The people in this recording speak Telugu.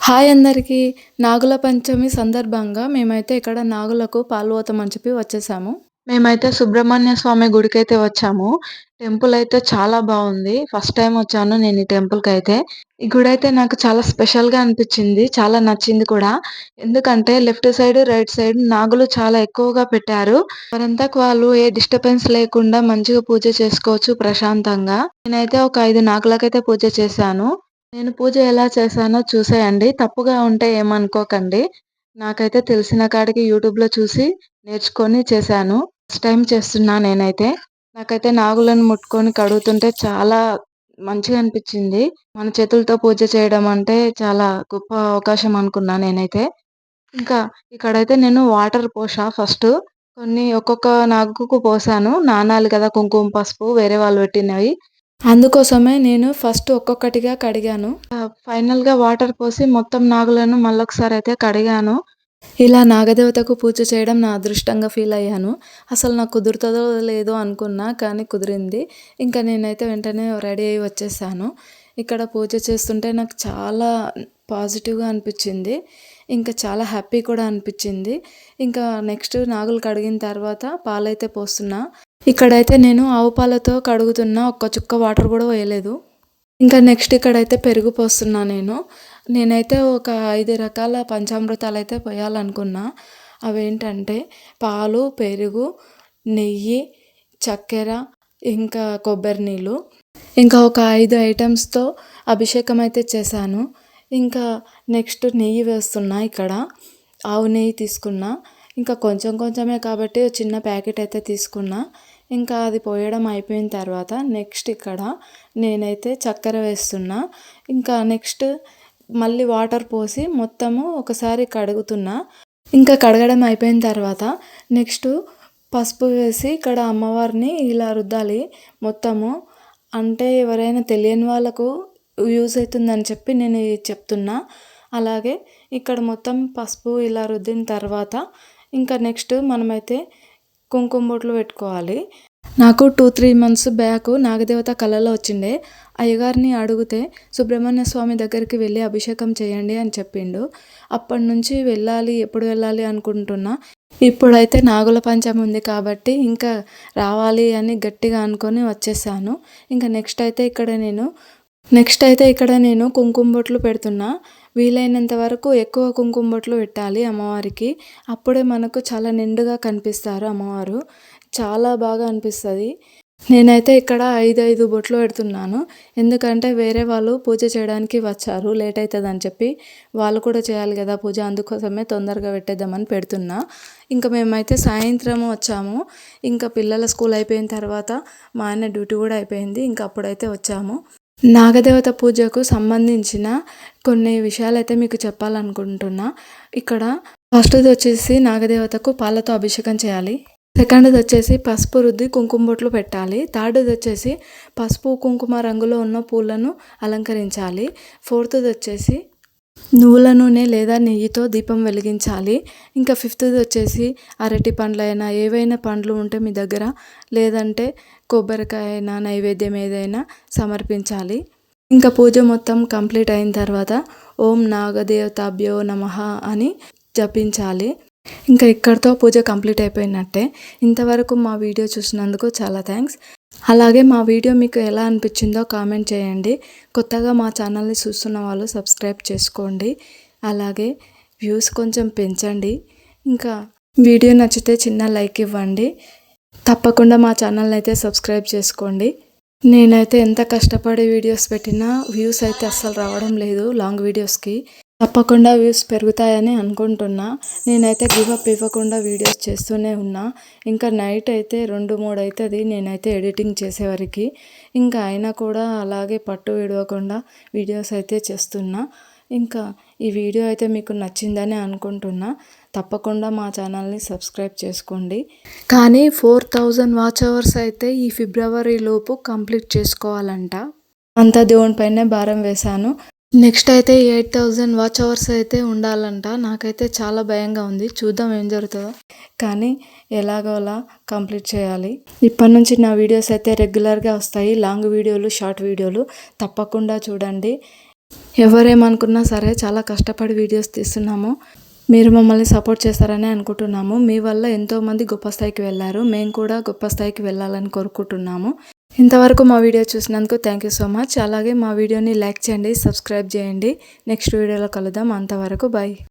హాయ్ అందరికీ. నాగుల పంచమి సందర్భంగా మేమైతే ఇక్కడ నాగులకు పాలు పోతామని చెప్పి వచ్చేసాము. మేమైతే సుబ్రహ్మణ్య స్వామి గుడికైతే వచ్చాము. టెంపుల్ అయితే చాలా బావుంది. ఫస్ట్ టైమ్ వచ్చాను నేను ఈ టెంపుల్‌కైతే. ఈ గుడైతే నాకు చాలా స్పెషల్‌గా అనిపిచ్చింది. చాలా నచ్చింది కూడా. ఎందుకంటే లెఫ్ట్ సైడ్, రైట్ సైడ్ నాగులు చాలా ఎక్కువగా పెట్టారు. ఎవరంతకు వాళ్ళు ఏ డిస్టర్బెన్స్ లేకుండా మంచిగా పూజ చేసుకోవచ్చు ప్రశాంతంగా. నేనైతే ఒక 5 నాగులకైతే పూజ చేశాను. నేను పూజ ఎలా చేశానో చూసేయండి. తప్పుగా ఉంటే ఏమనుకోకండి. నాకైతే తెలిసిన కాడికి యూట్యూబ్‌లో చూసి నేర్చుకొని చేశాను. ఫస్ట్ టైమ్ చేస్తున్నా నేనైతే. నాకైతే నాగులను ముట్టుకొని కడుగుతుంటే చాలా మంచిగా అనిపిచ్చింది. మన చేతులతో పూజ చేయడం అంటే చాలా గొప్ప అవకాశం అనుకున్నా నేనైతే. ఇంకా ఇక్కడైతే నేను వాటర్ పోసా ఫస్టు. కొన్ని ఒక్కొక్క నాగుకు పోసాను. నానాలి కదా! కుంకుమ, పసుపు వేరే వాళ్ళు పెట్టినవి. అందుకోసమే నేను ఫస్ట్ ఒక్కొక్కటిగా కడిగాను. ఫైనల్‌గా వాటర్ పోసి మొత్తం నాగులను మళ్ళొకసారయితే కడిగాను. ఇలా నాగదేవతకు పూజ చేయడం నా అదృష్టంగా ఫీల్ అయ్యాను. అసలు నాకు కుదురుతదో లేదో అనుకున్నా, కానీ కుదిరింది. ఇంకా నేనైతే వెంటనే రెడీ అయ్యి వచ్చేసాను. ఇక్కడ పూజ చేస్తుంటే నాకు చాలా పాజిటివ్‌గా అనిపిచ్చింది. ఇంకా చాలా హ్యాపీ కూడా అనిపిచ్చింది. ఇంకా నెక్స్ట్ నాగులు కడిగిన తర్వాత పాలైతే పోస్తున్నా. ఇక్కడైతే నేను ఆవు పాలతో కడుగుతున్నా. ఒక్క చుక్క వాటర్ కూడా వేయలేదు. ఇంకా నెక్స్ట్ ఇక్కడైతే పెరుగు పోస్తున్నా నేను. నేనైతే ఒక 5 రకాల పంచామృతాలైతే పోయాలనుకున్నా. అవేంటంటే పాలు, పెరుగు, నెయ్యి, చక్కెర, ఇంకా కొబ్బరి నీళ్ళు. ఇంకా ఒక 5 ఐటెమ్స్‌తో అభిషేకం అయితే చేశాను. ఇంకా నెక్స్ట్ నెయ్యి వేస్తున్నా ఇక్కడ. ఆవు నెయ్యి తీసుకున్నా. ఇంకా కొంచెం కొంచెమే కాబట్టి ఓ చిన్న ప్యాకెట్ అయితే తీసుకున్నా. ఇంకా అది పోయడం అయిపోయిన తర్వాత నెక్స్ట్ ఇక్కడ నేనైతే చక్కెర వేస్తున్నా. ఇంకా నెక్స్ట్ మళ్ళీ వాటర్ పోసి మొత్తము ఒకసారి కడుగుతున్నా. ఇంకా కడగడం అయిపోయిన తర్వాత నెక్స్ట్ పసుపు వేసి ఇక్కడ అమ్మవారిని ఇలా రుద్దాలి మొత్తము. అంటే ఎవరైనా తెలియని వాళ్ళకు యూజ్ అవుతుందని చెప్పి నేను ఇది చెప్తున్నా. అలాగే ఇక్కడ మొత్తం పసుపు ఇలా రుద్దిన తర్వాత ఇంకా నెక్స్ట్ మనమైతే కుంకుమ బొట్లు పెట్టుకోవాలి. నాకు 2-3 మంత్స్ బ్యాక్ నాగదేవత కలలో వచ్చిండే. అయ్యగారిని అడిగితే సుబ్రహ్మణ్య స్వామి దగ్గరికి వెళ్ళి అభిషేకం చేయండి అని చెప్పిండు. అప్పటి నుంచి వెళ్ళాలి, ఎప్పుడు వెళ్ళాలి అనుకుంటున్నా. ఇప్పుడైతే నాగుల పంచమి ఉంది కాబట్టి ఇంకా రావాలి అని గట్టిగా అనుకొని వచ్చేసాను. ఇంకా నెక్స్ట్ అయితే ఇక్కడ నేను కుంకుమ బొట్లు పెడుతున్నా. వీలైనంత వరకు ఎక్కువ కుంకుమ బొట్లు పెట్టాలి అమ్మవారికి. అప్పుడే మనకు చాలా నిండుగా కనిపిస్తారు అమ్మవారు. చాలా బాగా అనిపిస్తుంది. నేనైతే ఇక్కడ 5 బొట్లు పెడుతున్నాను. ఎందుకంటే వేరే వాళ్ళు పూజ చేయడానికి వచ్చారు. లేట్ అవుతుందని చెప్పి వాళ్ళు కూడా చేయాలి కదా పూజ. అందుకోసమే తొందరగా పెట్టేద్దామని పెడుతున్నా. ఇంకా మేమైతే సాయంత్రం వచ్చాము. ఇంకా పిల్లల స్కూల్ అయిపోయిన తర్వాత మా ఆయన డ్యూటీ కూడా అయిపోయింది. ఇంకా అప్పుడైతే వచ్చాము. నాగదేవత పూజకు సంబంధించిన కొన్ని విషయాలైతే మీకు చెప్పాలనుకుంటున్నా. ఇక్కడ ఫస్ట్‌ది వచ్చేసి నాగదేవతకు పాలతో అభిషేకం చేయాలి. సెకండ్‌ది వచ్చేసి పసుపు రుద్ది కుంకుమ బొట్లు పెట్టాలి. థర్డ్‌ది వచ్చేసి పసుపు, కుంకుమ రంగులో ఉన్న పూలను అలంకరించాలి. ఫోర్త్‌ది వచ్చేసి నువ్వుల నూనె లేదా నెయ్యితో దీపం వెలిగించాలి. ఇంకా ఫిఫ్త్‌ది వచ్చేసి అరటి పండ్లైనా ఏవైనా పండ్లు ఉంటే మీ దగ్గర, లేదంటే కొబ్బరికాయ అయినా నైవేద్యం ఏదైనా సమర్పించాలి. ఇంకా పూజ మొత్తం కంప్లీట్ అయిన తర్వాత ఓం నాగదేవతాభ్యో నమః అని జపించాలి. ఇంకా ఇక్కడితో పూజ కంప్లీట్ అయిపోయినట్టే. ఇంతవరకు మా వీడియో చూసినందుకు చాలా థ్యాంక్స్. అలాగే మా వీడియో మీకు ఎలా అనిపించిందో కామెంట్ చేయండి. కొత్తగా మా ఛానల్ని చూస్తున్న వాళ్ళు సబ్స్క్రైబ్ చేసుకోండి. అలాగే వ్యూస్ కొంచెం పెంచండి. ఇంకా వీడియో నచ్చితే చిన్న లైక్ ఇవ్వండి. తప్పకుండా మా ఛానల్ని అయితే సబ్స్క్రైబ్ చేసుకోండి. నేనైతే ఎంత కష్టపడి వీడియోస్ పెట్టినా వ్యూస్ అయితే అస్సలు రావడం లేదు లాంగ్ వీడియోస్కి. తప్పకుండా వ్యూస్ పెరుగుతాయని అనుకుంటున్నా. నేనైతే గివ్ అప్ ఇవ్వకుండా వీడియోస్ చేస్తూనే ఉన్నా. ఇంకా నైట్ అయితే 2-3 అవుతుంది నేనైతే ఎడిటింగ్ చేసేవరకు. ఇంకా అయినా కూడా అలాగే పట్టు విడవకుండా వీడియోస్ అయితే చేస్తున్నా. ఇంకా ఈ వీడియో అయితే మీకు నచ్చిందని అనుకుంటున్నా. తప్పకుండా మా ఛానల్ని సబ్స్క్రైబ్ చేసుకోండి. కానీ 4000 వాచ్ అవర్స్ అయితే ఈ ఫిబ్రవరి లోపు కంప్లీట్ చేసుకోవాలంట. అంతా దేవునిపైనే భారం వేశాను. నెక్స్ట్ అయితే 8000 వాచ్ అవర్స్ అయితే ఉండాలంట. నాకైతే చాలా భయంగా ఉంది. చూద్దాం ఏం జరుగుతుందో. కానీ ఎలాగోలా కంప్లీట్ చేయాలి. ఇప్పటి నుంచి నా వీడియోస్ అయితే రెగ్యులర్గా వస్తాయి. లాంగ్ వీడియోలు, షార్ట్ వీడియోలు తప్పకుండా చూడండి. ఎవరేమనుకున్నా సరే చాలా కష్టపడి వీడియోస్ తీస్తున్నాము. మీరు మమ్మల్ని సపోర్ట్ చేస్తారని అనుకుంటున్నాము. మీ వల్ల ఎంతోమంది గొప్ప స్థాయికి వెళ్లారు. మేము కూడా గొప్ప స్థాయికి వెళ్ళాలని కోరుకుంటున్నాము. ఇంతవరకు మా వీడియో చూసినందుకు థ్యాంక్ యూ సో మచ్. అలాగే మా వీడియోని లైక్ చేయండి, సబ్స్క్రైబ్ చేయండి. నెక్స్ట్ వీడియోలో కలుద్దాం. అంతవరకు బాయ్.